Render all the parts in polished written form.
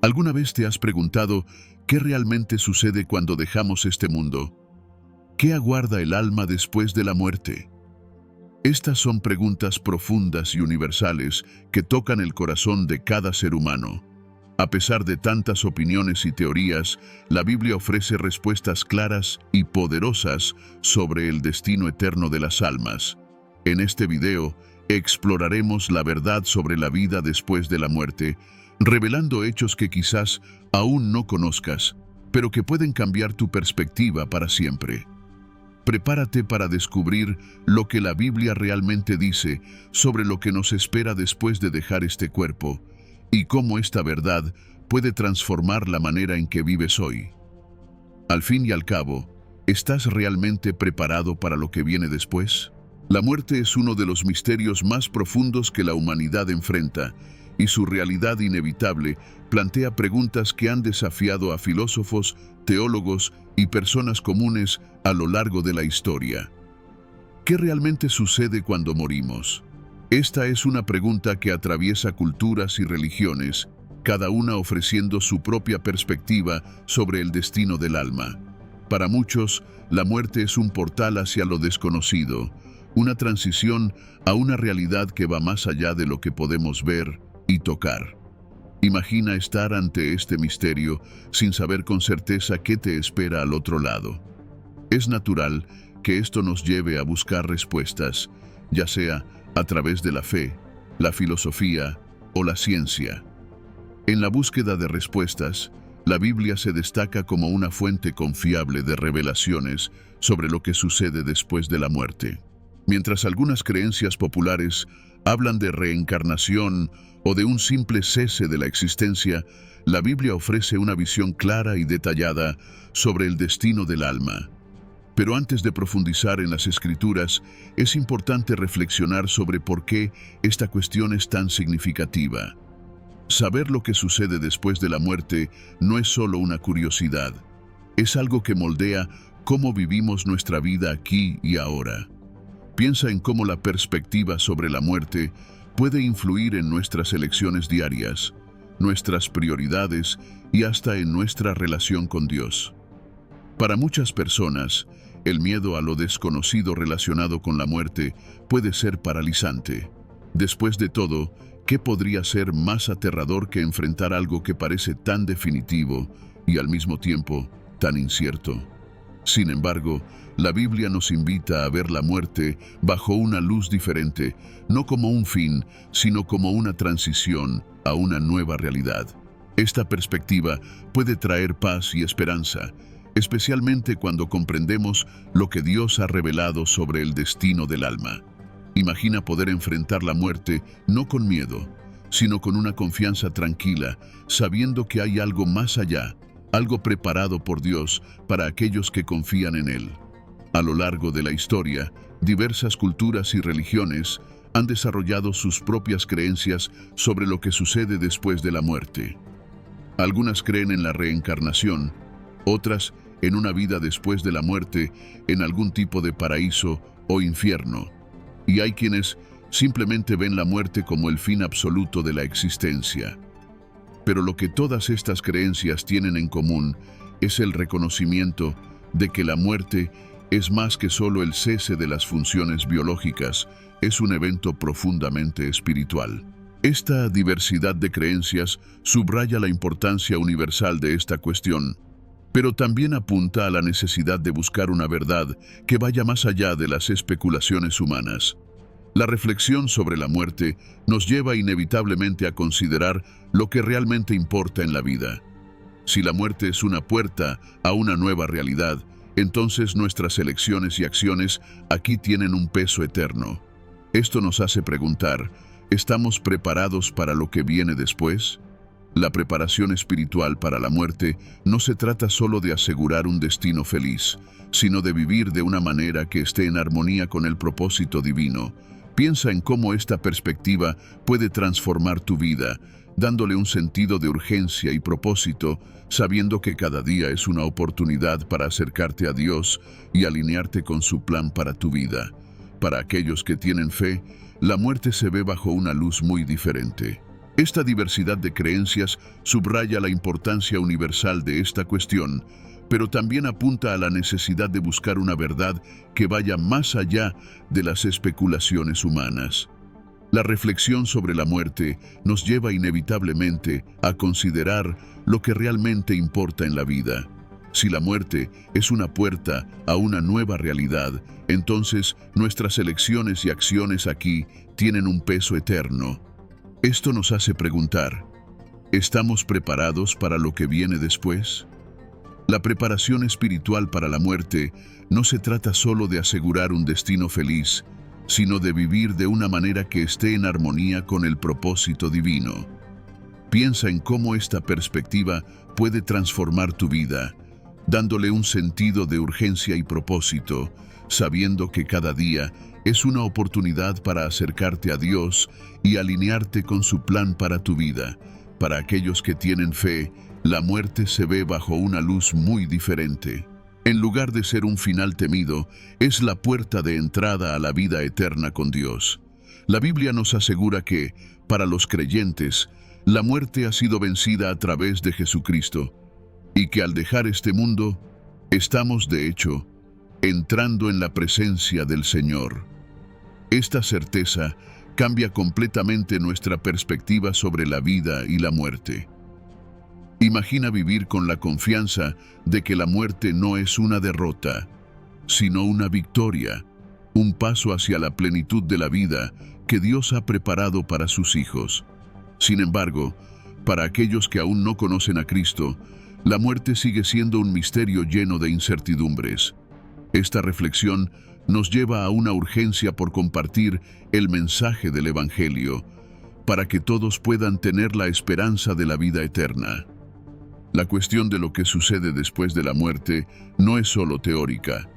¿Alguna vez te has preguntado qué realmente sucede cuando dejamos este mundo? ¿Qué aguarda el alma después de la muerte? Estas son preguntas profundas y universales que tocan el corazón de cada ser humano. A pesar de tantas opiniones y teorías, la Biblia ofrece respuestas claras y poderosas sobre el destino eterno de las almas. En este video, exploraremos la verdad sobre la vida después de la muerte, revelando hechos que quizás aún no conozcas, pero que pueden cambiar tu perspectiva para siempre. Prepárate para descubrir lo que la Biblia realmente dice sobre lo que nos espera después de dejar este cuerpo y cómo esta verdad puede transformar la manera en que vives hoy. Al fin y al cabo, ¿estás realmente preparado para lo que viene después? La muerte es uno de los misterios más profundos que la humanidad enfrenta, y su realidad inevitable plantea preguntas que han desafiado a filósofos, teólogos y personas comunes a lo largo de la historia. ¿Qué realmente sucede cuando morimos? Esta es una pregunta que atraviesa culturas y religiones, cada una ofreciendo su propia perspectiva sobre el destino del alma. Para muchos, la muerte es un portal hacia lo desconocido, una transición a una realidad que va más allá de lo que podemos ver y tocar. Imagina estar ante este misterio sin saber con certeza qué te espera al otro lado. Es natural que esto nos lleve a buscar respuestas, ya sea a través de la fe, la filosofía o la ciencia. En la búsqueda de respuestas, la Biblia se destaca como una fuente confiable de revelaciones sobre lo que sucede después de la muerte. Mientras algunas creencias populares hablan de reencarnación o de un simple cese de la existencia, la Biblia ofrece una visión clara y detallada sobre el destino del alma. Pero antes de profundizar en las Escrituras, es importante reflexionar sobre por qué esta cuestión es tan significativa. Saber lo que sucede después de la muerte no es solo una curiosidad, es algo que moldea cómo vivimos nuestra vida aquí y ahora. Piensa en cómo la perspectiva sobre la muerte puede influir en nuestras elecciones diarias, nuestras prioridades y hasta en nuestra relación con Dios. Para muchas personas, el miedo a lo desconocido relacionado con la muerte puede ser paralizante. Después de todo, ¿qué podría ser más aterrador que enfrentar algo que parece tan definitivo y al mismo tiempo tan incierto? Sin embargo, la Biblia nos invita a ver la muerte bajo una luz diferente, no como un fin, sino como una transición a una nueva realidad. Esta perspectiva puede traer paz y esperanza, especialmente cuando comprendemos lo que Dios ha revelado sobre el destino del alma. Imagina poder enfrentar la muerte no con miedo, sino con una confianza tranquila, sabiendo que hay algo más allá, algo preparado por Dios para aquellos que confían en Él. A lo largo de la historia, diversas culturas y religiones han desarrollado sus propias creencias sobre lo que sucede después de la muerte. Algunas creen en la reencarnación, otras en una vida después de la muerte, en algún tipo de paraíso o infierno. Y hay quienes simplemente ven la muerte como el fin absoluto de la existencia. Pero lo que todas estas creencias tienen en común es el reconocimiento de que la muerte es más que solo el cese de las funciones biológicas, es un evento profundamente espiritual. Esta diversidad de creencias subraya la importancia universal de esta cuestión, pero también apunta a la necesidad de buscar una verdad que vaya más allá de las especulaciones humanas. La reflexión sobre la muerte nos lleva inevitablemente a considerar lo que realmente importa en la vida. Si la muerte es una puerta a una nueva realidad, entonces nuestras elecciones y acciones aquí tienen un peso eterno. Esto nos hace preguntar, ¿estamos preparados para lo que viene después? La preparación espiritual para la muerte no se trata solo de asegurar un destino feliz, sino de vivir de una manera que esté en armonía con el propósito divino. Piensa en cómo esta perspectiva puede transformar tu vida, dándole un sentido de urgencia y propósito, sabiendo que cada día es una oportunidad para acercarte a Dios y alinearte con su plan para tu vida. Para aquellos que tienen fe, la muerte se ve bajo una luz muy diferente. Esta diversidad de creencias subraya la importancia universal de esta cuestión, pero también apunta a la necesidad de buscar una verdad que vaya más allá de las especulaciones humanas. La reflexión sobre la muerte nos lleva inevitablemente a considerar lo que realmente importa en la vida. Si la muerte es una puerta a una nueva realidad, entonces nuestras elecciones y acciones aquí tienen un peso eterno. Esto nos hace preguntar, ¿estamos preparados para lo que viene después? La preparación espiritual para la muerte no se trata solo de asegurar un destino feliz, sino de vivir de una manera que esté en armonía con el propósito divino. Piensa en cómo esta perspectiva puede transformar tu vida, dándole un sentido de urgencia y propósito, sabiendo que cada día es una oportunidad para acercarte a Dios y alinearte con su plan para tu vida. Para aquellos que tienen fe, la muerte se ve bajo una luz muy diferente. En lugar de ser un final temido, es la puerta de entrada a la vida eterna con Dios. La Biblia nos asegura que, para los creyentes, la muerte ha sido vencida a través de Jesucristo, y que al dejar este mundo, estamos, de hecho, entrando en la presencia del Señor. Esta certeza cambia completamente nuestra perspectiva sobre la vida y la muerte. Imagina vivir con la confianza de que la muerte no es una derrota, sino una victoria, un paso hacia la plenitud de la vida que Dios ha preparado para sus hijos. Sin embargo, para aquellos que aún no conocen a Cristo, la muerte sigue siendo un misterio lleno de incertidumbres. Esta reflexión nos lleva a una urgencia por compartir el mensaje del Evangelio, para que todos puedan tener la esperanza de la vida eterna. La cuestión de lo que sucede después de la muerte no es solo teórica,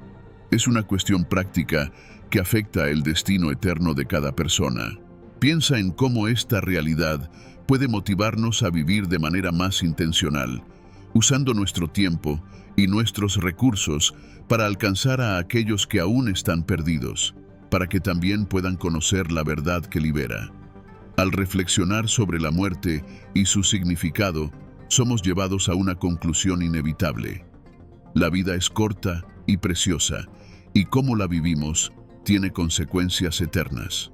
es una cuestión práctica que afecta el destino eterno de cada persona. Piensa en cómo esta realidad puede motivarnos a vivir de manera más intencional, usando nuestro tiempo y nuestros recursos para alcanzar a aquellos que aún están perdidos, para que también puedan conocer la verdad que libera. Al reflexionar sobre la muerte y su significado, somos llevados a una conclusión inevitable. La vida es corta y preciosa, y cómo la vivimos tiene consecuencias eternas.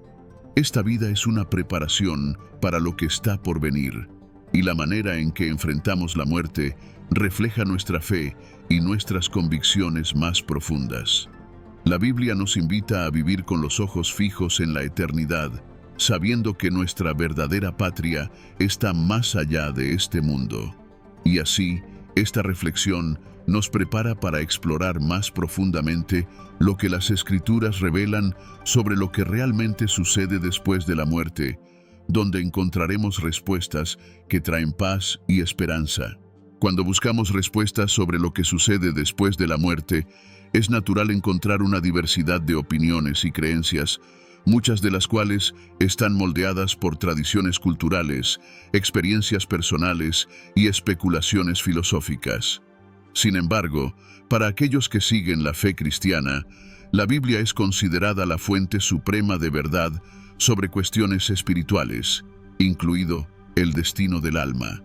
Esta vida es una preparación para lo que está por venir, y la manera en que enfrentamos la muerte refleja nuestra fe y nuestras convicciones más profundas. La Biblia nos invita a vivir con los ojos fijos en la eternidad, sabiendo que nuestra verdadera patria está más allá de este mundo. Y así, esta reflexión nos prepara para explorar más profundamente lo que las Escrituras revelan sobre lo que realmente sucede después de la muerte, donde encontraremos respuestas que traen paz y esperanza. Cuando buscamos respuestas sobre lo que sucede después de la muerte, es natural encontrar una diversidad de opiniones y creencias, muchas de las cuales están moldeadas por tradiciones culturales, experiencias personales y especulaciones filosóficas. Sin embargo, para aquellos que siguen la fe cristiana, la Biblia es considerada la fuente suprema de verdad sobre cuestiones espirituales, incluido el destino del alma.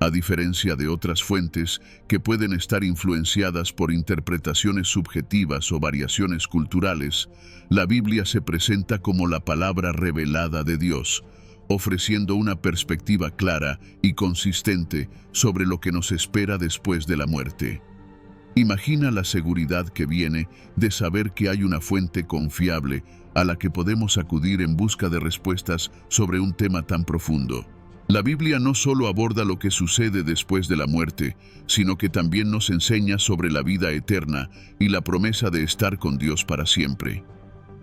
A diferencia de otras fuentes que pueden estar influenciadas por interpretaciones subjetivas o variaciones culturales, la Biblia se presenta como la palabra revelada de Dios, ofreciendo una perspectiva clara y consistente sobre lo que nos espera después de la muerte. Imagina la seguridad que viene de saber que hay una fuente confiable a la que podemos acudir en busca de respuestas sobre un tema tan profundo. La Biblia no solo aborda lo que sucede después de la muerte, sino que también nos enseña sobre la vida eterna y la promesa de estar con Dios para siempre.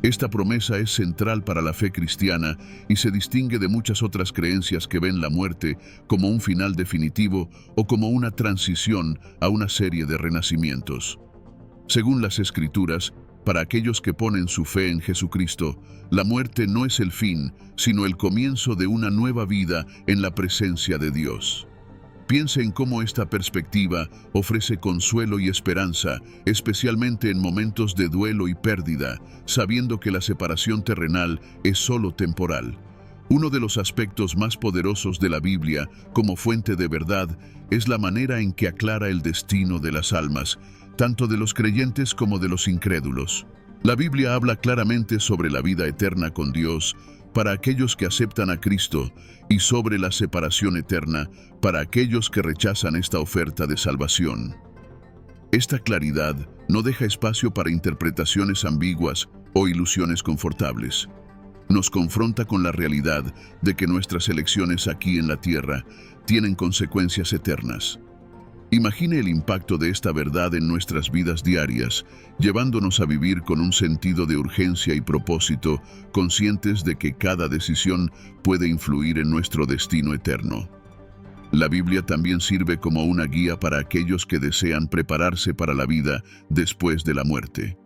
Esta promesa es central para la fe cristiana y se distingue de muchas otras creencias que ven la muerte como un final definitivo o como una transición a una serie de renacimientos. Según las Escrituras, para aquellos que ponen su fe en Jesucristo, la muerte no es el fin, sino el comienzo de una nueva vida en la presencia de Dios. Piense en cómo esta perspectiva ofrece consuelo y esperanza, especialmente en momentos de duelo y pérdida, sabiendo que la separación terrenal es solo temporal. Uno de los aspectos más poderosos de la Biblia como fuente de verdad es la manera en que aclara el destino de las almas, tanto de los creyentes como de los incrédulos. La Biblia habla claramente sobre la vida eterna con Dios para aquellos que aceptan a Cristo y sobre la separación eterna para aquellos que rechazan esta oferta de salvación. Esta claridad no deja espacio para interpretaciones ambiguas o ilusiones confortables. Nos confronta con la realidad de que nuestras elecciones aquí en la tierra tienen consecuencias eternas. Imagine el impacto de esta verdad en nuestras vidas diarias, llevándonos a vivir con un sentido de urgencia y propósito, conscientes de que cada decisión puede influir en nuestro destino eterno. La Biblia también sirve como una guía para aquellos que desean prepararse para la vida después de la muerte.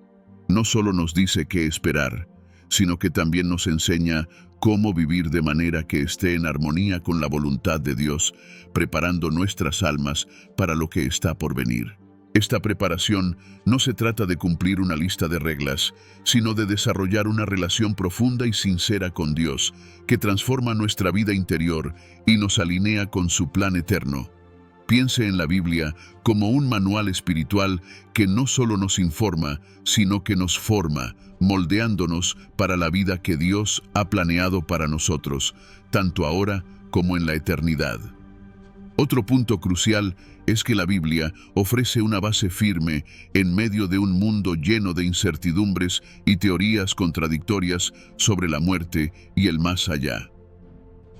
No solo nos dice qué esperar, sino que también nos enseña cómo vivir de manera que esté en armonía con la voluntad de Dios, preparando nuestras almas para lo que está por venir. Esta preparación no se trata de cumplir una lista de reglas, sino de desarrollar una relación profunda y sincera con Dios, que transforma nuestra vida interior y nos alinea con su plan eterno. Piense en la Biblia como un manual espiritual que no solo nos informa, sino que nos forma, moldeándonos para la vida que Dios ha planeado para nosotros, tanto ahora como en la eternidad. Otro punto crucial es que la Biblia ofrece una base firme en medio de un mundo lleno de incertidumbres y teorías contradictorias sobre la muerte y el más allá.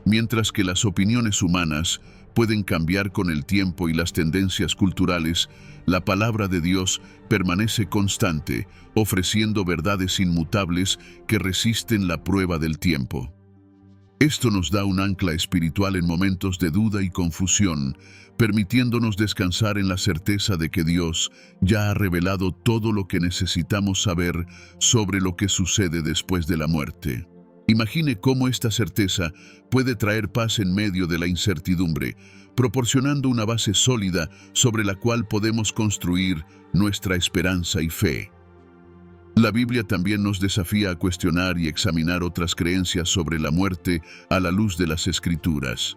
Mientras que las opiniones humanas pueden cambiar con el tiempo y las tendencias culturales, la palabra de Dios permanece constante, ofreciendo verdades inmutables que resisten la prueba del tiempo. Esto nos da un ancla espiritual en momentos de duda y confusión, permitiéndonos descansar en la certeza de que Dios ya ha revelado todo lo que necesitamos saber sobre lo que sucede después de la muerte. Imagine cómo esta certeza puede traer paz en medio de la incertidumbre, proporcionando una base sólida sobre la cual podemos construir nuestra esperanza y fe. La Biblia también nos desafía a cuestionar y examinar otras creencias sobre la muerte a la luz de las Escrituras.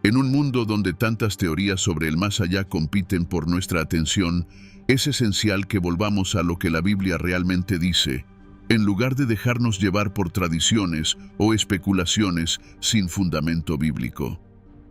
En un mundo donde tantas teorías sobre el más allá compiten por nuestra atención, es esencial que volvamos a lo que la Biblia realmente dice, en lugar de dejarnos llevar por tradiciones o especulaciones sin fundamento bíblico.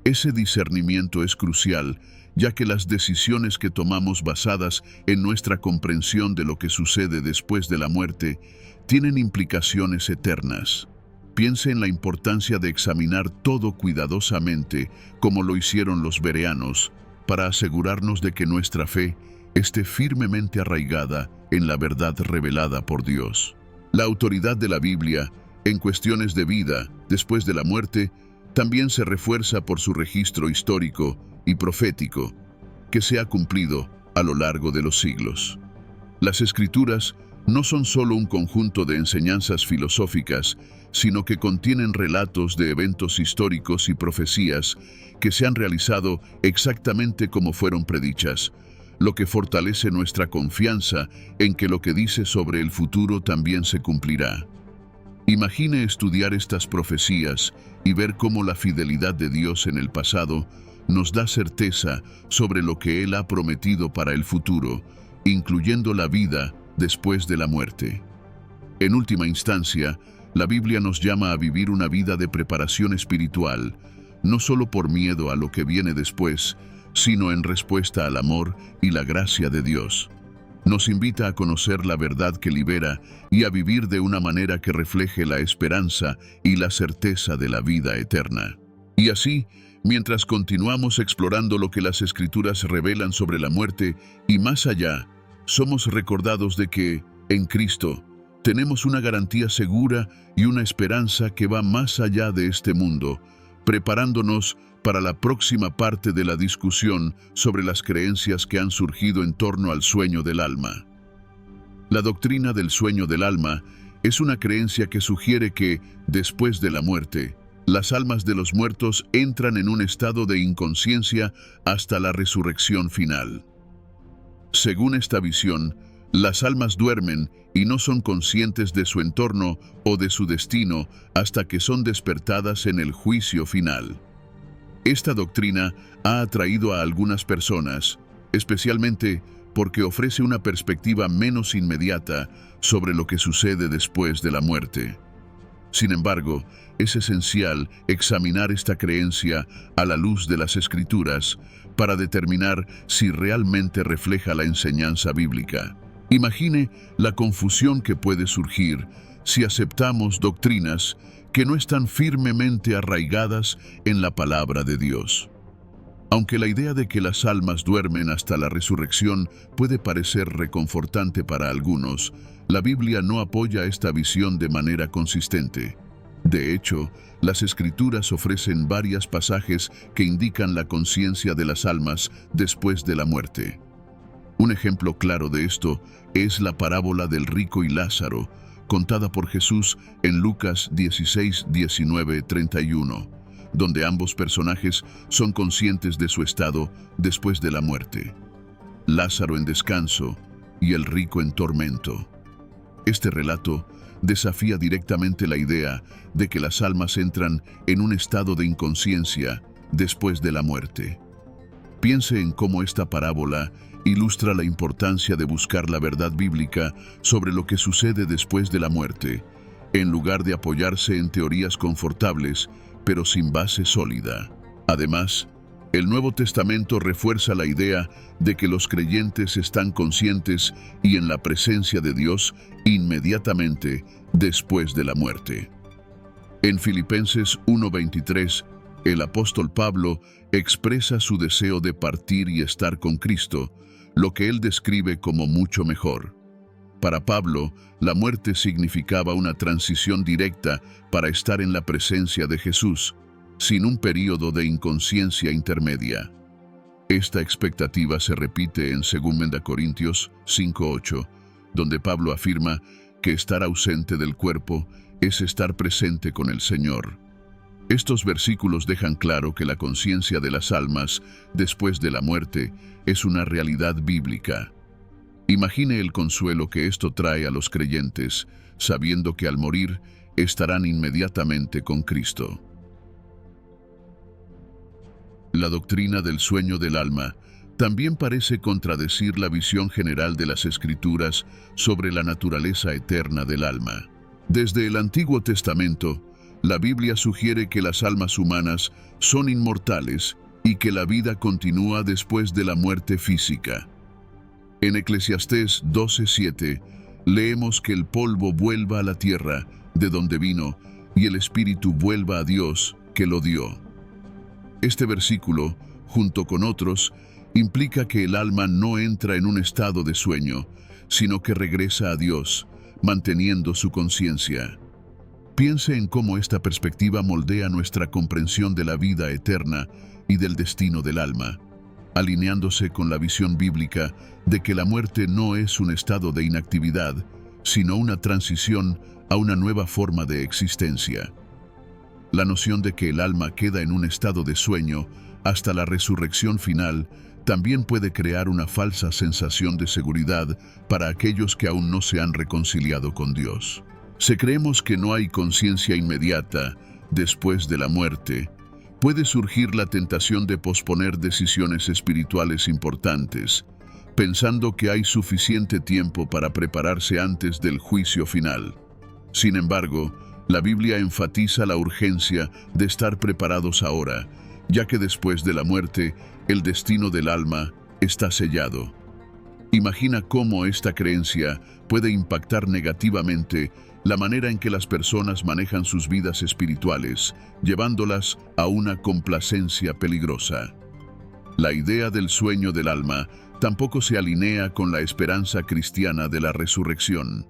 Ese discernimiento es crucial, ya que las decisiones que tomamos basadas en nuestra comprensión de lo que sucede después de la muerte tienen implicaciones eternas. Piense en la importancia de examinar todo cuidadosamente, como lo hicieron los bereanos, para asegurarnos de que nuestra fe esté firmemente arraigada en la verdad revelada por Dios. La autoridad de la Biblia, en cuestiones de vida después de la muerte, también se refuerza por su registro histórico y profético, que se ha cumplido a lo largo de los siglos. Las Escrituras no son solo un conjunto de enseñanzas filosóficas, sino que contienen relatos de eventos históricos y profecías que se han realizado exactamente como fueron predichas, lo que fortalece nuestra confianza en que lo que dice sobre el futuro también se cumplirá. Imagine estudiar estas profecías y ver cómo la fidelidad de Dios en el pasado nos da certeza sobre lo que Él ha prometido para el futuro, incluyendo la vida después de la muerte. En última instancia, la Biblia nos llama a vivir una vida de preparación espiritual, no solo por miedo a lo que viene después, sino en respuesta al amor y la gracia de Dios. Nos invita a conocer la verdad que libera y a vivir de una manera que refleje la esperanza y la certeza de la vida eterna. Y así, mientras continuamos explorando lo que las Escrituras revelan sobre la muerte y más allá, somos recordados de que, en Cristo, tenemos una garantía segura y una esperanza que va más allá de este mundo, preparándonos para la próxima parte de la discusión sobre las creencias que han surgido en torno al sueño del alma. La doctrina del sueño del alma es una creencia que sugiere que, después de la muerte, las almas de los muertos entran en un estado de inconsciencia hasta la resurrección final. Según esta visión, Las almas duermen y no son conscientes de su entorno o de su destino hasta que son despertadas en el juicio final. Esta doctrina ha atraído a algunas personas, especialmente porque ofrece una perspectiva menos inmediata sobre lo que sucede después de la muerte. Sin embargo, es esencial examinar esta creencia a la luz de las Escrituras para determinar si realmente refleja la enseñanza bíblica. Imagine la confusión que puede surgir si aceptamos doctrinas que no están firmemente arraigadas en la palabra de Dios. Aunque la idea de que las almas duermen hasta la resurrección puede parecer reconfortante para algunos, la Biblia no apoya esta visión de manera consistente. De hecho, las Escrituras ofrecen varios pasajes que indican la conciencia de las almas después de la muerte. Un ejemplo claro de esto es la parábola del rico y Lázaro, contada por Jesús en Lucas 16, 19, 31, donde ambos personajes son conscientes de su estado después de la muerte. Lázaro en descanso y el rico en tormento. Este relato desafía directamente la idea de que las almas entran en un estado de inconsciencia después de la muerte. Piense en cómo esta parábola ilustra la importancia de buscar la verdad bíblica sobre lo que sucede después de la muerte, en lugar de apoyarse en teorías confortables, pero sin base sólida. Además, el Nuevo Testamento refuerza la idea de que los creyentes están conscientes y en la presencia de Dios inmediatamente después de la muerte. En Filipenses 1:23, el apóstol Pablo expresa su deseo de partir y estar con Cristo, lo que él describe como mucho mejor. Para Pablo, la muerte significaba una transición directa para estar en la presencia de Jesús, sin un período de inconsciencia intermedia. Esta expectativa se repite en 2 Corintios 5:8, donde Pablo afirma que estar ausente del cuerpo es estar presente con el Señor. Estos versículos dejan claro que la conciencia de las almas después de la muerte es una realidad bíblica. Imagine el consuelo que esto trae a los creyentes, sabiendo que al morir estarán inmediatamente con Cristo. La doctrina del sueño del alma también parece contradecir la visión general de las Escrituras sobre la naturaleza eterna del alma. Desde el Antiguo Testamento, la Biblia sugiere que las almas humanas son inmortales y que la vida continúa después de la muerte física. En Eclesiastés 12:7 leemos que el polvo vuelva a la tierra, de donde vino, y el espíritu vuelva a Dios, que lo dio. Este versículo, junto con otros, implica que el alma no entra en un estado de sueño, sino que regresa a Dios, manteniendo su conciencia. Piense en cómo esta perspectiva moldea nuestra comprensión de la vida eterna y del destino del alma, alineándose con la visión bíblica de que la muerte no es un estado de inactividad, sino una transición a una nueva forma de existencia. La noción de que el alma queda en un estado de sueño hasta la resurrección final también puede crear una falsa sensación de seguridad para aquellos que aún no se han reconciliado con Dios. Si creemos que no hay conciencia inmediata después de la muerte, puede surgir la tentación de posponer decisiones espirituales importantes, pensando que hay suficiente tiempo para prepararse antes del juicio final. Sin embargo, la Biblia enfatiza la urgencia de estar preparados ahora, ya que después de la muerte, el destino del alma está sellado. Imagina cómo esta creencia puede impactar negativamente la manera en que las personas manejan sus vidas espirituales, llevándolas a una complacencia peligrosa. La idea del sueño del alma tampoco se alinea con la esperanza cristiana de la resurrección.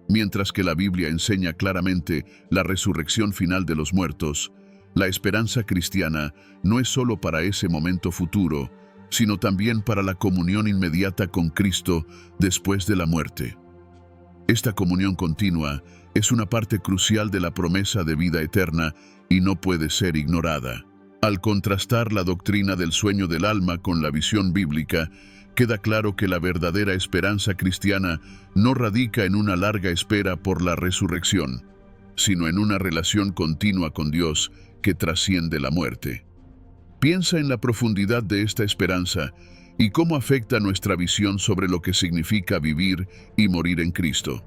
Mientras que la Biblia enseña claramente la resurrección final de los muertos, la esperanza cristiana no es solo para ese momento futuro, sino también para la comunión inmediata con Cristo después de la muerte. Esta comunión continua es una parte crucial de la promesa de vida eterna y no puede ser ignorada. Al contrastar la doctrina del sueño del alma con la visión bíblica, queda claro que la verdadera esperanza cristiana no radica en una larga espera por la resurrección, sino en una relación continua con Dios que trasciende la muerte. Piensa en la profundidad de esta esperanza y cómo afecta nuestra visión sobre lo que significa vivir y morir en Cristo.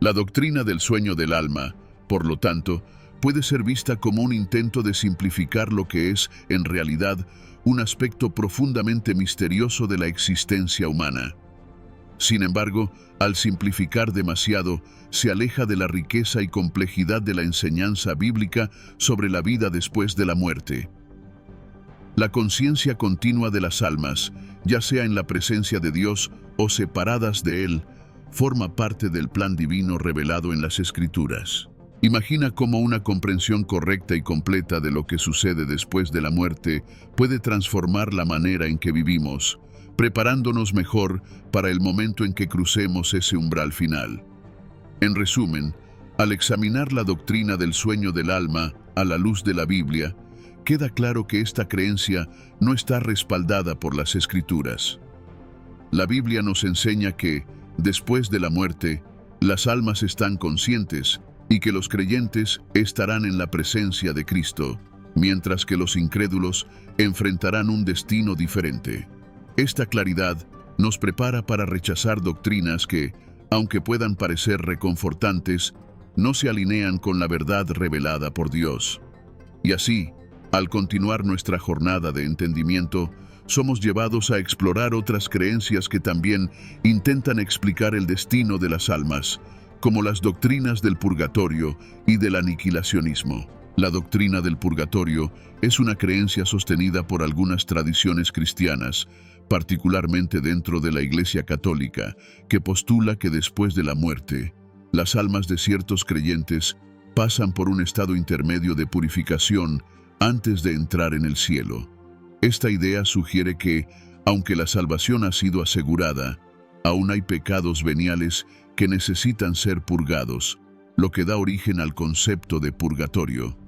La doctrina del sueño del alma, por lo tanto, puede ser vista como un intento de simplificar lo que es, en realidad, un aspecto profundamente misterioso de la existencia humana. Sin embargo, al simplificar demasiado, se aleja de la riqueza y complejidad de la enseñanza bíblica sobre la vida después de la muerte. La conciencia continua de las almas, ya sea en la presencia de Dios o separadas de Él, forma parte del plan divino revelado en las Escrituras. Imagina cómo una comprensión correcta y completa de lo que sucede después de la muerte puede transformar la manera en que vivimos, preparándonos mejor para el momento en que crucemos ese umbral final. En resumen, al examinar la doctrina del sueño del alma a la luz de la Biblia, queda claro que esta creencia no está respaldada por las Escrituras. La Biblia nos enseña que, después de la muerte, las almas están conscientes y que los creyentes estarán en la presencia de Cristo, mientras que los incrédulos enfrentarán un destino diferente. Esta claridad nos prepara para rechazar doctrinas que, aunque puedan parecer reconfortantes, no se alinean con la verdad revelada por Dios. Y así, al continuar nuestra jornada de entendimiento, somos llevados a explorar otras creencias que también intentan explicar el destino de las almas, como las doctrinas del purgatorio y del aniquilacionismo. La doctrina del purgatorio es una creencia sostenida por algunas tradiciones cristianas, particularmente dentro de la Iglesia Católica, que postula que después de la muerte, las almas de ciertos creyentes pasan por un estado intermedio de purificación antes de entrar en el cielo. Esta idea sugiere que, aunque la salvación ha sido asegurada, aún hay pecados veniales que necesitan ser purgados, lo que da origen al concepto de purgatorio.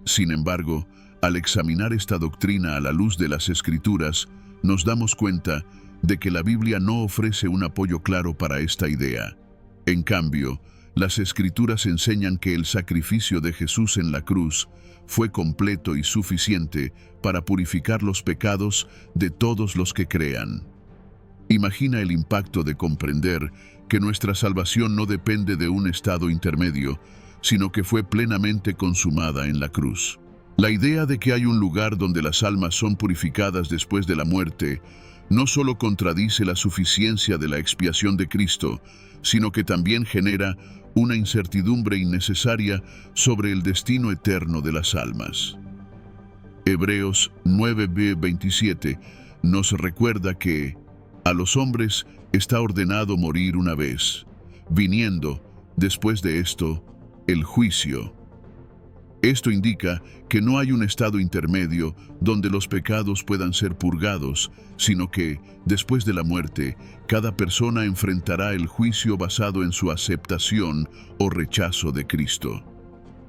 Sin embargo, al examinar esta doctrina a la luz de las Escrituras, nos damos cuenta de que la Biblia no ofrece un apoyo claro para esta idea. En cambio, las Escrituras enseñan que el sacrificio de Jesús en la cruz fue completo y suficiente para purificar los pecados de todos los que crean. Imagina el impacto de comprender que nuestra salvación no depende de un estado intermedio, sino que fue plenamente consumada en la cruz. La idea de que hay un lugar donde las almas son purificadas después de la muerte no solo contradice la suficiencia de la expiación de Cristo, sino que también genera una incertidumbre innecesaria sobre el destino eterno de las almas. Hebreos 9:27 nos recuerda que a los hombres está ordenado morir una vez, viniendo, después de esto, el juicio. Esto indica que no hay un estado intermedio donde los pecados puedan ser purgados, sino que, después de la muerte, cada persona enfrentará el juicio basado en su aceptación o rechazo de Cristo.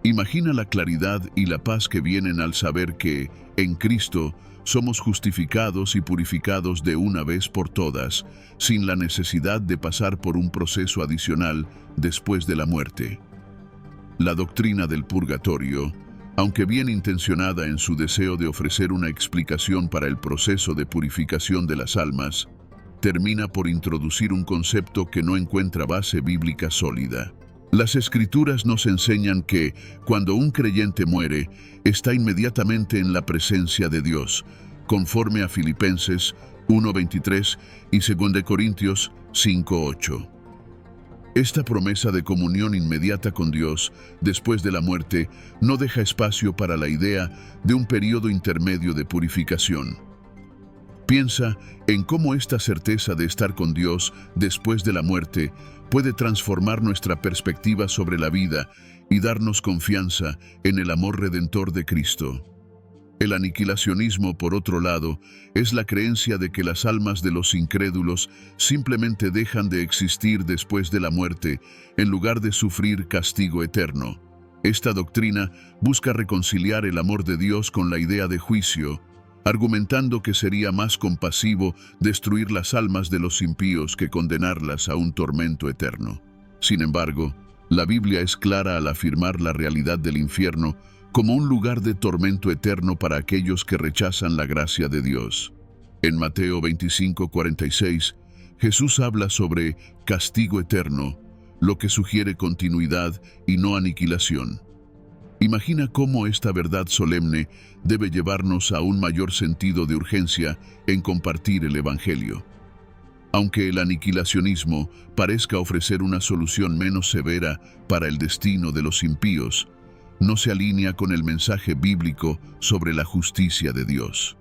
Imagina la claridad y la paz que vienen al saber que, en Cristo, somos justificados y purificados de una vez por todas, sin la necesidad de pasar por un proceso adicional después de la muerte. La doctrina del purgatorio, aunque bien intencionada en su deseo de ofrecer una explicación para el proceso de purificación de las almas, termina por introducir un concepto que no encuentra base bíblica sólida. Las Escrituras nos enseñan que, cuando un creyente muere, está inmediatamente en la presencia de Dios, conforme a Filipenses 1:23 y 2 Corintios 5:8. Esta promesa de comunión inmediata con Dios después de la muerte no deja espacio para la idea de un periodo intermedio de purificación. Piensa en cómo esta certeza de estar con Dios después de la muerte puede transformar nuestra perspectiva sobre la vida y darnos confianza en el amor redentor de Cristo. El aniquilacionismo, por otro lado, es la creencia de que las almas de los incrédulos simplemente dejan de existir después de la muerte, en lugar de sufrir castigo eterno. Esta doctrina busca reconciliar el amor de Dios con la idea de juicio, argumentando que sería más compasivo destruir las almas de los impíos que condenarlas a un tormento eterno. Sin embargo, la Biblia es clara al afirmar la realidad del infierno como un lugar de tormento eterno para aquellos que rechazan la gracia de Dios. En Mateo 25:46, Jesús habla sobre castigo eterno, lo que sugiere continuidad y no aniquilación. Imagina cómo esta verdad solemne debe llevarnos a un mayor sentido de urgencia en compartir el Evangelio. Aunque el aniquilacionismo parezca ofrecer una solución menos severa para el destino de los impíos, no se alinea con el mensaje bíblico sobre la justicia de Dios.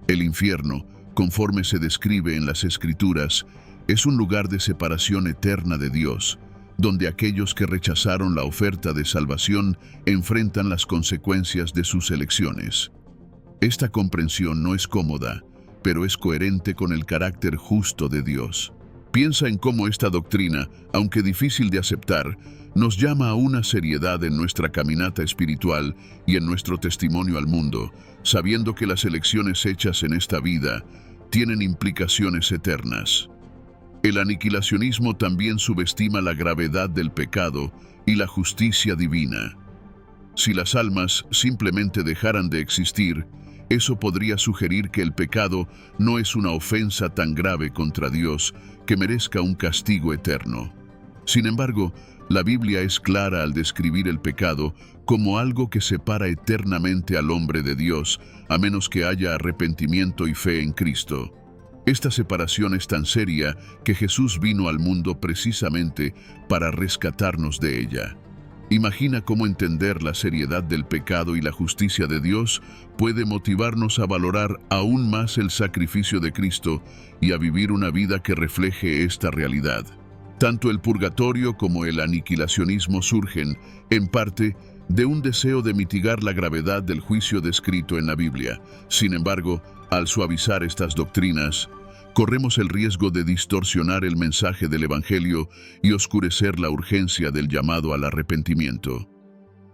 El infierno, conforme se describe en las Escrituras, es un lugar de separación eterna de Dios, donde aquellos que rechazaron la oferta de salvación enfrentan las consecuencias de sus elecciones. Esta comprensión no es cómoda, pero es coherente con el carácter justo de Dios. Piensa en cómo esta doctrina, aunque difícil de aceptar, nos llama a una seriedad en nuestra caminata espiritual y en nuestro testimonio al mundo, sabiendo que las elecciones hechas en esta vida tienen implicaciones eternas. El aniquilacionismo también subestima la gravedad del pecado y la justicia divina. Si las almas simplemente dejaran de existir, eso podría sugerir que el pecado no es una ofensa tan grave contra Dios que merezca un castigo eterno. Sin embargo, la Biblia es clara al describir el pecado como algo que separa eternamente al hombre de Dios, a menos que haya arrepentimiento y fe en Cristo. Esta separación es tan seria que Jesús vino al mundo precisamente para rescatarnos de ella. Imagina cómo entender la seriedad del pecado y la justicia de Dios puede motivarnos a valorar aún más el sacrificio de Cristo y a vivir una vida que refleje esta realidad. Tanto el purgatorio como el aniquilacionismo surgen, en parte, de un deseo de mitigar la gravedad del juicio descrito en la Biblia. Sin embargo, al suavizar estas doctrinas, corremos el riesgo de distorsionar el mensaje del Evangelio y oscurecer la urgencia del llamado al arrepentimiento.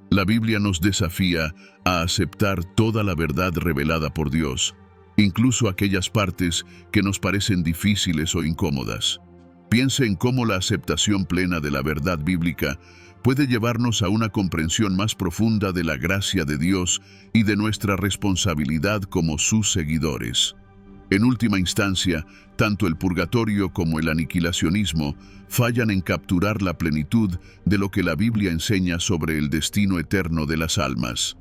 La Biblia nos desafía a aceptar toda la verdad revelada por Dios, incluso aquellas partes que nos parecen difíciles o incómodas. Piense en cómo la aceptación plena de la verdad bíblica puede llevarnos a una comprensión más profunda de la gracia de Dios y de nuestra responsabilidad como sus seguidores. En última instancia, tanto el purgatorio como el aniquilacionismo fallan en capturar la plenitud de lo que la Biblia enseña sobre el destino eterno de las almas.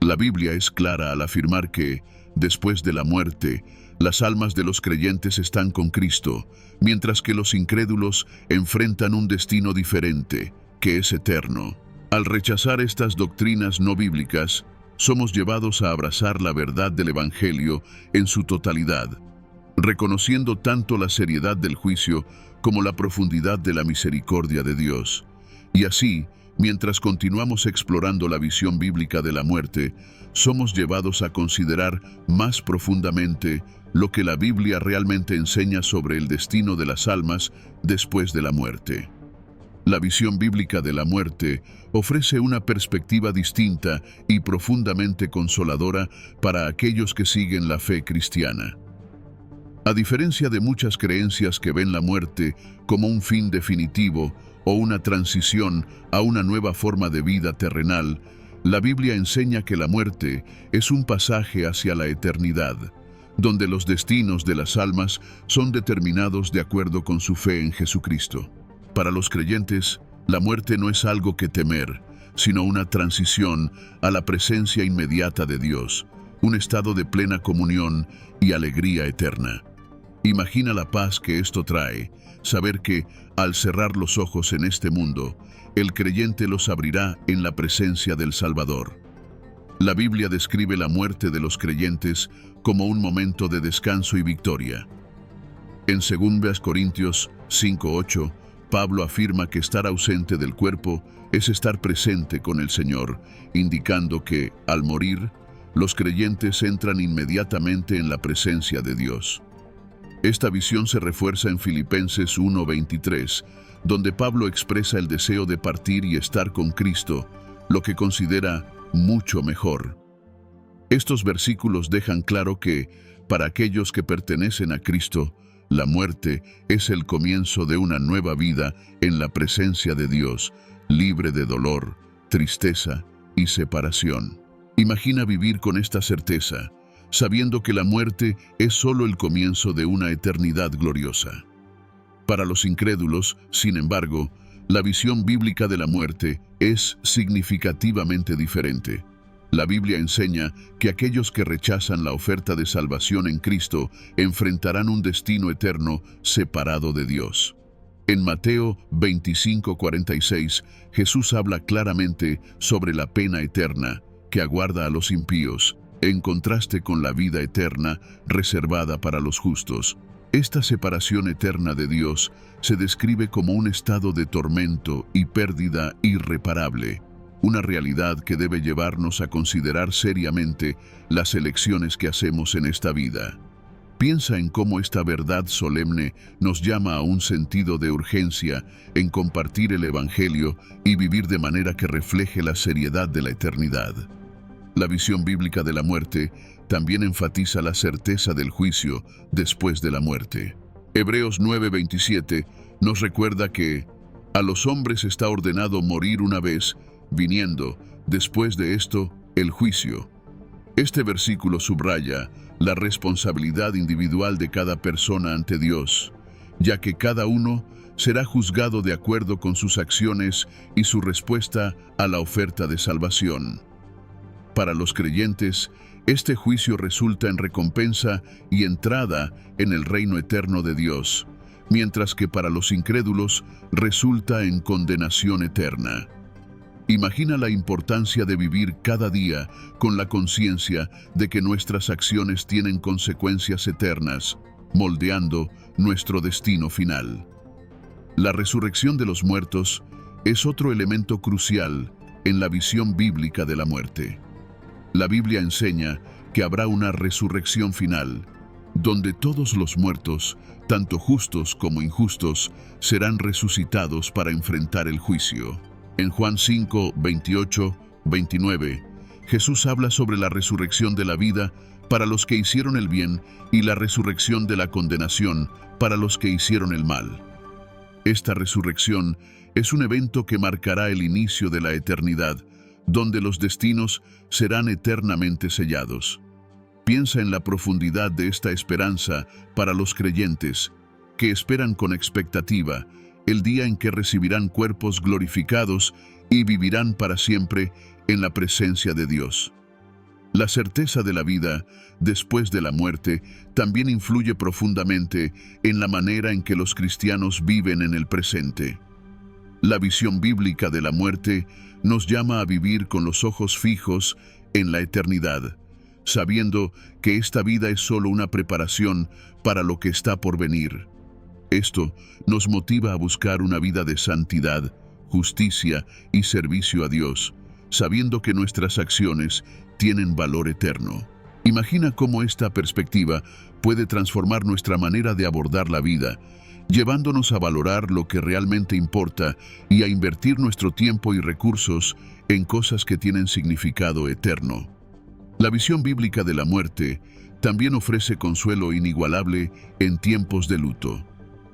La Biblia es clara al afirmar que, después de la muerte, las almas de los creyentes están con Cristo, mientras que los incrédulos enfrentan un destino diferente, que es eterno. Al rechazar estas doctrinas no bíblicas, somos llevados a abrazar la verdad del Evangelio en su totalidad, reconociendo tanto la seriedad del juicio como la profundidad de la misericordia de Dios. Y así, mientras continuamos explorando la visión bíblica de la muerte, somos llevados a considerar más profundamente lo que la Biblia realmente enseña sobre el destino de las almas después de la muerte. La visión bíblica de la muerte ofrece una perspectiva distinta y profundamente consoladora para aquellos que siguen la fe cristiana. A diferencia de muchas creencias que ven la muerte como un fin definitivo o una transición a una nueva forma de vida terrenal, la Biblia enseña que la muerte es un pasaje hacia la eternidad, donde los destinos de las almas son determinados de acuerdo con su fe en Jesucristo. Para los creyentes, la muerte no es algo que temer, sino una transición a la presencia inmediata de Dios, un estado de plena comunión y alegría eterna. Imagina la paz que esto trae, saber que, al cerrar los ojos en este mundo, el creyente los abrirá en la presencia del Salvador. La Biblia describe la muerte de los creyentes como un momento de descanso y victoria. En 2 Corintios 5:8, Pablo afirma que estar ausente del cuerpo es estar presente con el Señor, indicando que, al morir, los creyentes entran inmediatamente en la presencia de Dios. Esta visión se refuerza en Filipenses 1:23, donde Pablo expresa el deseo de partir y estar con Cristo, lo que considera mucho mejor. Estos versículos dejan claro que, para aquellos que pertenecen a Cristo, la muerte es el comienzo de una nueva vida en la presencia de Dios, libre de dolor, tristeza y separación. Imagina vivir con esta certeza, sabiendo que la muerte es solo el comienzo de una eternidad gloriosa. Para los incrédulos, sin embargo, la visión bíblica de la muerte es significativamente diferente. La Biblia enseña que aquellos que rechazan la oferta de salvación en Cristo enfrentarán un destino eterno separado de Dios. En Mateo 25:46, Jesús habla claramente sobre la pena eterna que aguarda a los impíos, en contraste con la vida eterna reservada para los justos. Esta separación eterna de Dios se describe como un estado de tormento y pérdida irreparable, una realidad que debe llevarnos a considerar seriamente las elecciones que hacemos en esta vida. Piensa en cómo esta verdad solemne nos llama a un sentido de urgencia en compartir el Evangelio y vivir de manera que refleje la seriedad de la eternidad. La visión bíblica de la muerte también enfatiza la certeza del juicio después de la muerte. Hebreos 9:27 nos recuerda que a los hombres está ordenado morir una vez, viniendo, después de esto, el juicio. Este versículo subraya la responsabilidad individual de cada persona ante Dios, ya que cada uno será juzgado de acuerdo con sus acciones y su respuesta a la oferta de salvación. Para los creyentes, este juicio resulta en recompensa y entrada en el reino eterno de Dios, mientras que para los incrédulos resulta en condenación eterna. Imagina la importancia de vivir cada día con la conciencia de que nuestras acciones tienen consecuencias eternas, moldeando nuestro destino final. La resurrección de los muertos es otro elemento crucial en la visión bíblica de la muerte. La Biblia enseña que habrá una resurrección final, donde todos los muertos, tanto justos como injustos, serán resucitados para enfrentar el juicio. En Juan 5:28-29, Jesús habla sobre la resurrección de la vida para los que hicieron el bien y la resurrección de la condenación para los que hicieron el mal. Esta resurrección es un evento que marcará el inicio de la eternidad, donde los destinos serán eternamente sellados. Piensa en la profundidad de esta esperanza para los creyentes, que esperan con expectativa el día en que recibirán cuerpos glorificados y vivirán para siempre en la presencia de Dios. La certeza de la vida después de la muerte también influye profundamente en la manera en que los cristianos viven en el presente. La visión bíblica de la muerte nos llama a vivir con los ojos fijos en la eternidad, sabiendo que esta vida es solo una preparación para lo que está por venir. Esto nos motiva a buscar una vida de santidad, justicia y servicio a Dios, sabiendo que nuestras acciones tienen valor eterno. Imagina cómo esta perspectiva puede transformar nuestra manera de abordar la vida, llevándonos a valorar lo que realmente importa y a invertir nuestro tiempo y recursos en cosas que tienen significado eterno. La visión bíblica de la muerte también ofrece consuelo inigualable en tiempos de luto.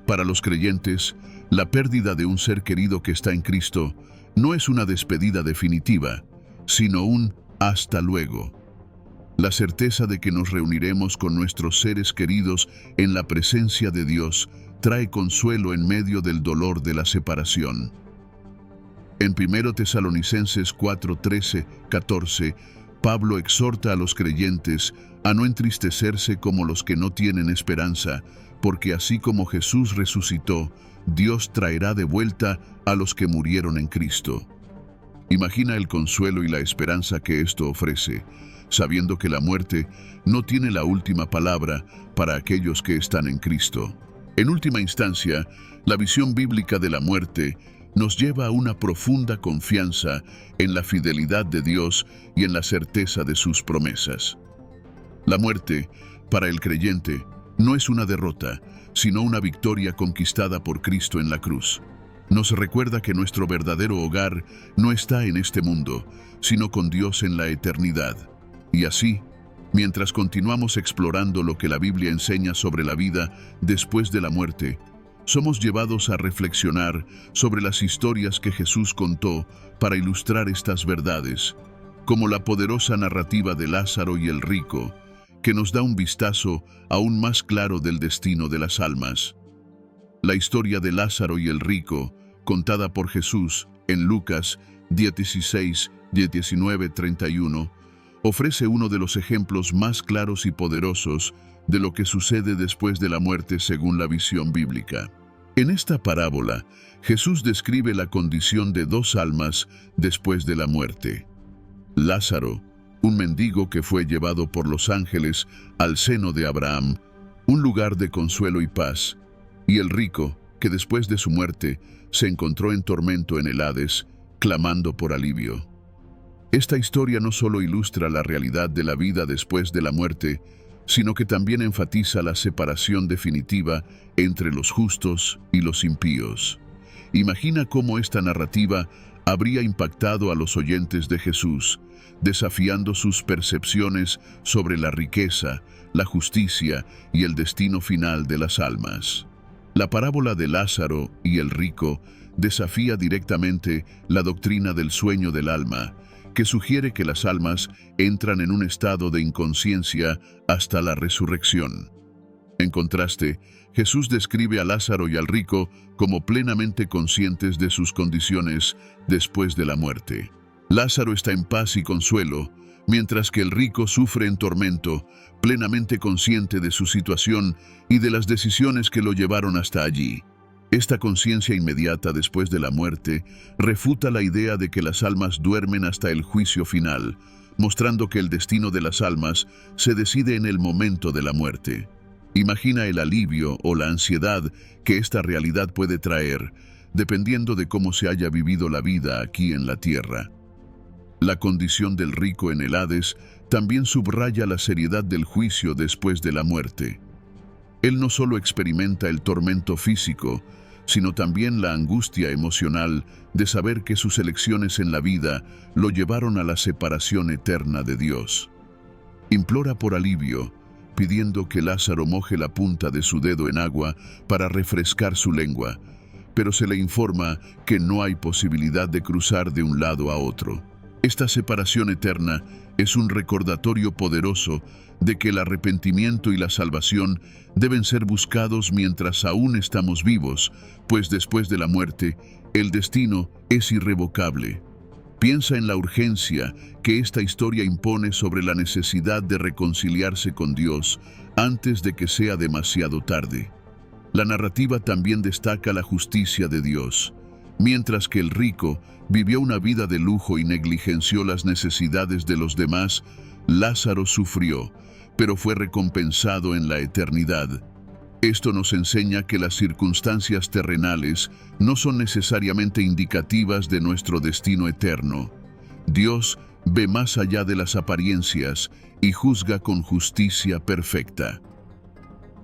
Para los creyentes, la pérdida de un ser querido que está en Cristo no es una despedida definitiva, sino un hasta luego. La certeza de que nos reuniremos con nuestros seres queridos en la presencia de Dios trae consuelo en medio del dolor de la separación. En 1 Tesalonicenses 4:13-14, Pablo exhorta a los creyentes a no entristecerse como los que no tienen esperanza, porque así como Jesús resucitó, Dios traerá de vuelta a los que murieron en Cristo. Imagina el consuelo y la esperanza que esto ofrece, sabiendo que la muerte no tiene la última palabra para aquellos que están en Cristo. En última instancia, la visión bíblica de la muerte nos lleva a una profunda confianza en la fidelidad de Dios y en la certeza de sus promesas. La muerte, para el creyente, no es una derrota, sino una victoria conquistada por Cristo en la cruz. Nos recuerda que nuestro verdadero hogar no está en este mundo, sino con Dios en la eternidad. Y así, Mientras continuamos explorando lo que la Biblia enseña sobre la vida después de la muerte, somos llevados a reflexionar sobre las historias que Jesús contó para ilustrar estas verdades, como la poderosa narrativa de Lázaro y el rico, que nos da un vistazo aún más claro del destino de las almas. La historia de Lázaro y el rico, contada por Jesús en Lucas 16, 19-31, ofrece uno de los ejemplos más claros y poderosos de lo que sucede después de la muerte según la visión bíblica. En esta parábola, Jesús describe la condición de dos almas después de la muerte. Lázaro, un mendigo que fue llevado por los ángeles al seno de Abraham, un lugar de consuelo y paz, y el rico, que después de su muerte se encontró en tormento en el Hades, clamando por alivio. Esta historia no solo ilustra la realidad de la vida después de la muerte, sino que también enfatiza la separación definitiva entre los justos y los impíos. Imagina cómo esta narrativa habría impactado a los oyentes de Jesús, desafiando sus percepciones sobre la riqueza, la justicia y el destino final de las almas. La parábola de Lázaro y el rico desafía directamente la doctrina del sueño del alma, que sugiere que las almas entran en un estado de inconsciencia hasta la resurrección. En contraste, Jesús describe a Lázaro y al rico como plenamente conscientes de sus condiciones después de la muerte. Lázaro está en paz y consuelo, mientras que el rico sufre en tormento, plenamente consciente de su situación y de las decisiones que lo llevaron hasta allí. Esta conciencia inmediata después de la muerte refuta la idea de que las almas duermen hasta el juicio final, mostrando que el destino de las almas se decide en el momento de la muerte. Imagina el alivio o la ansiedad que esta realidad puede traer, dependiendo de cómo se haya vivido la vida aquí en la tierra. La condición del rico en el Hades también subraya la seriedad del juicio después de la muerte. Él no solo experimenta el tormento físico, sino también la angustia emocional de saber que sus elecciones en la vida lo llevaron a la separación eterna de Dios. Implora por alivio, pidiendo que Lázaro moje la punta de su dedo en agua para refrescar su lengua, pero se le informa que no hay posibilidad de cruzar de un lado a otro. Esta separación eterna es un recordatorio poderoso de que el arrepentimiento y la salvación deben ser buscados mientras aún estamos vivos, pues después de la muerte, el destino es irrevocable. Piensa en la urgencia que esta historia impone sobre la necesidad de reconciliarse con Dios antes de que sea demasiado tarde. La narrativa también destaca la justicia de Dios. Mientras que el rico vivió una vida de lujo y negligenció las necesidades de los demás, Lázaro sufrió, pero fue recompensado en la eternidad. Esto nos enseña que las circunstancias terrenales no son necesariamente indicativas de nuestro destino eterno. Dios ve más allá de las apariencias y juzga con justicia perfecta.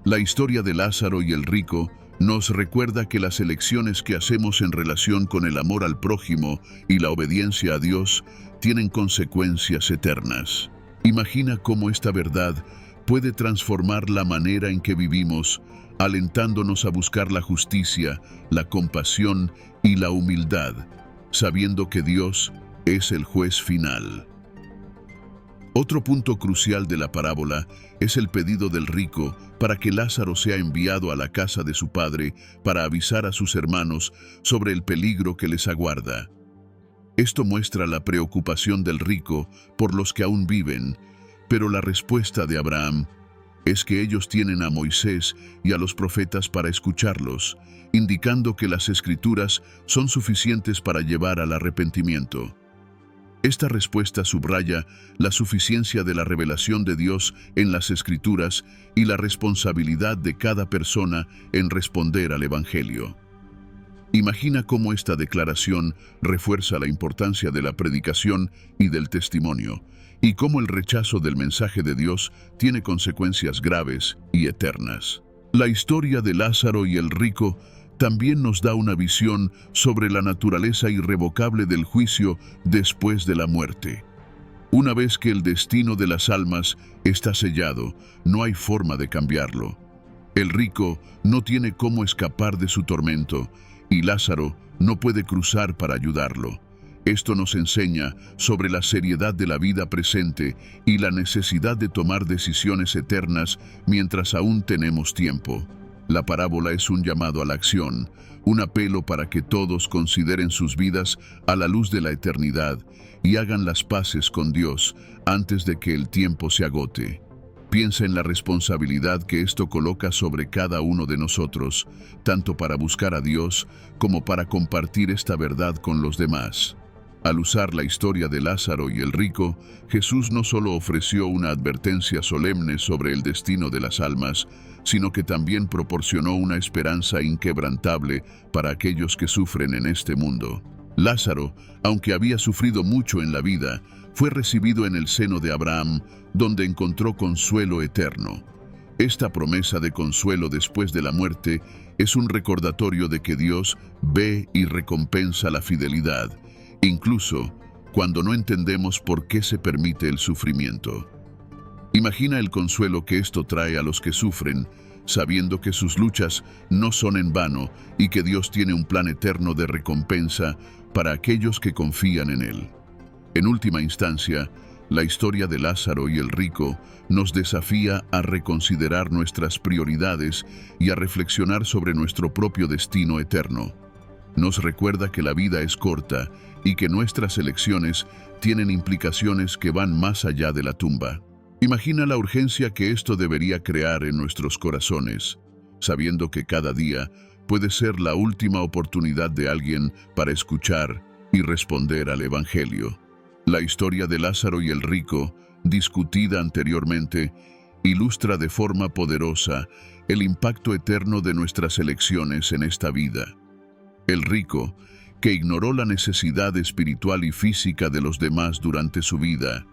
La historia de Lázaro y el rico nos recuerda que las elecciones que hacemos en relación con el amor al prójimo y la obediencia a Dios tienen consecuencias eternas. Imagina cómo esta verdad puede transformar la manera en que vivimos, alentándonos a buscar la justicia, la compasión y la humildad, sabiendo que Dios es el juez final. Otro punto crucial de la parábola es el pedido del rico para que Lázaro sea enviado a la casa de su padre para avisar a sus hermanos sobre el peligro que les aguarda. Esto muestra la preocupación del rico por los que aún viven, pero la respuesta de Abraham es que ellos tienen a Moisés y a los profetas para escucharlos, indicando que las Escrituras son suficientes para llevar al arrepentimiento. Esta respuesta subraya la suficiencia de la revelación de Dios en las Escrituras y la responsabilidad de cada persona en responder al Evangelio. Imagina cómo esta declaración refuerza la importancia de la predicación y del testimonio, y cómo el rechazo del mensaje de Dios tiene consecuencias graves y eternas. La historia de Lázaro y el rico también nos da una visión sobre la naturaleza irrevocable del juicio después de la muerte. Una vez que el destino de las almas está sellado, no hay forma de cambiarlo. El rico no tiene cómo escapar de su tormento y Lázaro no puede cruzar para ayudarlo. Esto nos enseña sobre la seriedad de la vida presente y la necesidad de tomar decisiones eternas mientras aún tenemos tiempo. La parábola es un llamado a la acción, un apelo para que todos consideren sus vidas a la luz de la eternidad y hagan las paces con Dios antes de que el tiempo se agote. Piensa en la responsabilidad que esto coloca sobre cada uno de nosotros, tanto para buscar a Dios como para compartir esta verdad con los demás. Al usar la historia de Lázaro y el rico, Jesús no solo ofreció una advertencia solemne sobre el destino de las almas, sino que también proporcionó una esperanza inquebrantable para aquellos que sufren en este mundo. Lázaro, aunque había sufrido mucho en la vida, fue recibido en el seno de Abraham, donde encontró consuelo eterno. Esta promesa de consuelo después de la muerte es un recordatorio de que Dios ve y recompensa la fidelidad, incluso cuando no entendemos por qué se permite el sufrimiento. Imagina el consuelo que esto trae a los que sufren, sabiendo que sus luchas no son en vano y que Dios tiene un plan eterno de recompensa para aquellos que confían en Él. En última instancia, la historia de Lázaro y el rico nos desafía a reconsiderar nuestras prioridades y a reflexionar sobre nuestro propio destino eterno. Nos recuerda que la vida es corta y que nuestras elecciones tienen implicaciones que van más allá de la tumba. Imagina la urgencia que esto debería crear en nuestros corazones, sabiendo que cada día puede ser la última oportunidad de alguien para escuchar y responder al Evangelio. La historia de Lázaro y el rico, discutida anteriormente, ilustra de forma poderosa el impacto eterno de nuestras elecciones en esta vida. El rico, que ignoró la necesidad espiritual y física de los demás durante su vida,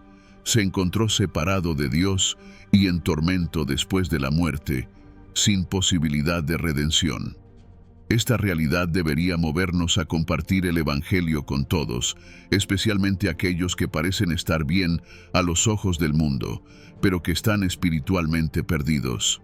se encontró separado de Dios y en tormento después de la muerte, sin posibilidad de redención. Esta realidad debería movernos a compartir el Evangelio con todos, especialmente aquellos que parecen estar bien a los ojos del mundo, pero que están espiritualmente perdidos.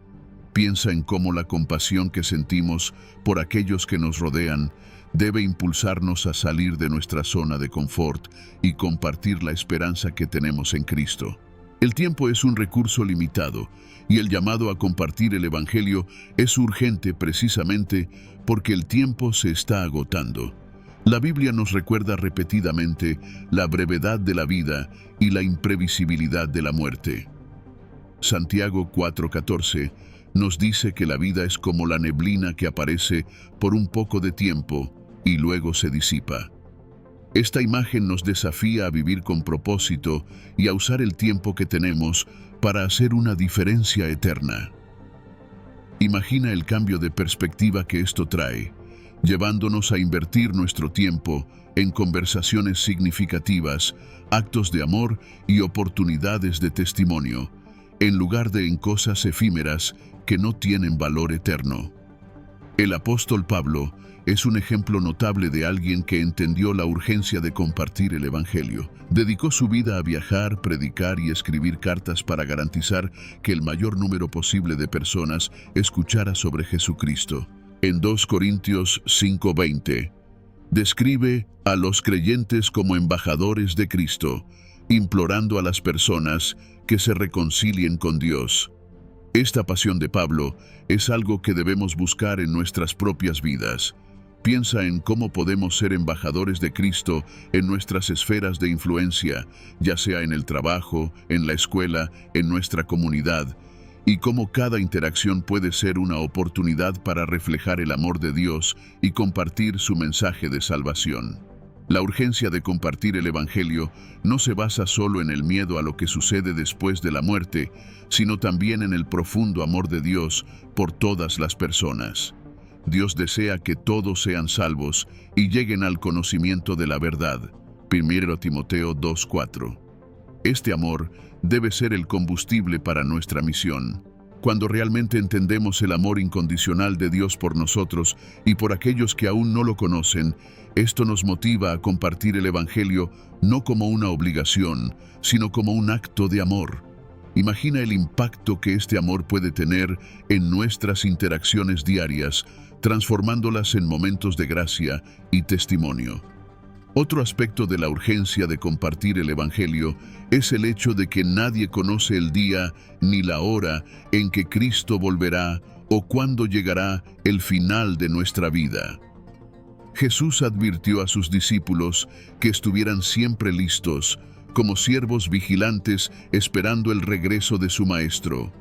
Piensa en cómo la compasión que sentimos por aquellos que nos rodean debe impulsarnos a salir de nuestra zona de confort y compartir la esperanza que tenemos en Cristo. El tiempo es un recurso limitado y el llamado a compartir el Evangelio es urgente precisamente porque el tiempo se está agotando. La Biblia nos recuerda repetidamente la brevedad de la vida y la imprevisibilidad de la muerte. Santiago 4:14 nos dice que la vida es como la neblina que aparece por un poco de tiempo y luego se disipa. Esta imagen nos desafía a vivir con propósito y a usar el tiempo que tenemos para hacer una diferencia eterna. Imagina el cambio de perspectiva que esto trae, llevándonos a invertir nuestro tiempo en conversaciones significativas, actos de amor y oportunidades de testimonio, en lugar de en cosas efímeras que no tienen valor eterno. El apóstol Pablo es un ejemplo notable de alguien que entendió la urgencia de compartir el Evangelio. Dedicó su vida a viajar, predicar y escribir cartas para garantizar que el mayor número posible de personas escuchara sobre Jesucristo. En 2 Corintios 5:20, describe a los creyentes como embajadores de Cristo, implorando a las personas que se reconcilien con Dios. Esta pasión de Pablo es algo que debemos buscar en nuestras propias vidas. Piensa en cómo podemos ser embajadores de Cristo en nuestras esferas de influencia, ya sea en el trabajo, en la escuela, en nuestra comunidad, y cómo cada interacción puede ser una oportunidad para reflejar el amor de Dios y compartir su mensaje de salvación. La urgencia de compartir el Evangelio no se basa solo en el miedo a lo que sucede después de la muerte, sino también en el profundo amor de Dios por todas las personas. Dios desea que todos sean salvos y lleguen al conocimiento de la verdad. 1 Timoteo 2:4. Este amor debe ser el combustible para nuestra misión. Cuando realmente entendemos el amor incondicional de Dios por nosotros y por aquellos que aún no lo conocen, esto nos motiva a compartir el Evangelio no como una obligación, sino como un acto de amor. Imagina el impacto que este amor puede tener en nuestras interacciones diarias, transformándolas en momentos de gracia y testimonio. Otro aspecto de la urgencia de compartir el Evangelio es el hecho de que nadie conoce el día ni la hora en que Cristo volverá o cuándo llegará el final de nuestra vida. Jesús advirtió a sus discípulos que estuvieran siempre listos, como siervos vigilantes esperando el regreso de su Maestro.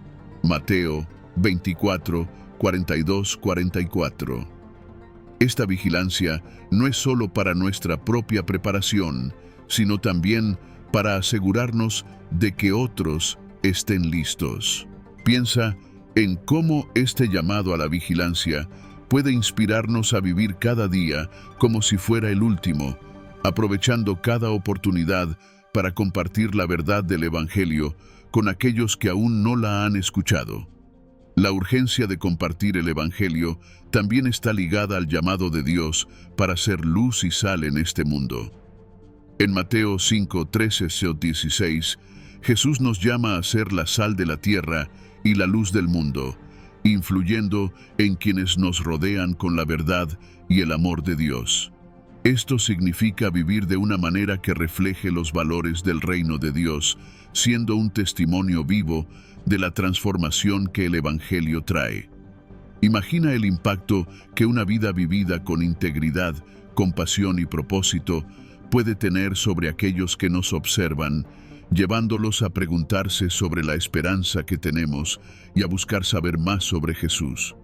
Mateo 24, 42-44. Esta vigilancia no es solo para nuestra propia preparación, sino también para asegurarnos de que otros estén listos. Piensa en cómo este llamado a la vigilancia puede inspirarnos a vivir cada día como si fuera el último, aprovechando cada oportunidad para compartir la verdad del Evangelio con aquellos que aún no la han escuchado. La urgencia de compartir el Evangelio también está ligada al llamado de Dios para ser luz y sal en este mundo. En Mateo 5, 13-16, Jesús nos llama a ser la sal de la tierra y la luz del mundo, influyendo en quienes nos rodean con la verdad y el amor de Dios. Esto significa vivir de una manera que refleje los valores del reino de Dios, siendo un testimonio vivo de la transformación que el Evangelio trae. Imagina el impacto que una vida vivida con integridad, compasión y propósito puede tener sobre aquellos que nos observan, llevándolos a preguntarse sobre la esperanza que tenemos y a buscar saber más sobre Jesús.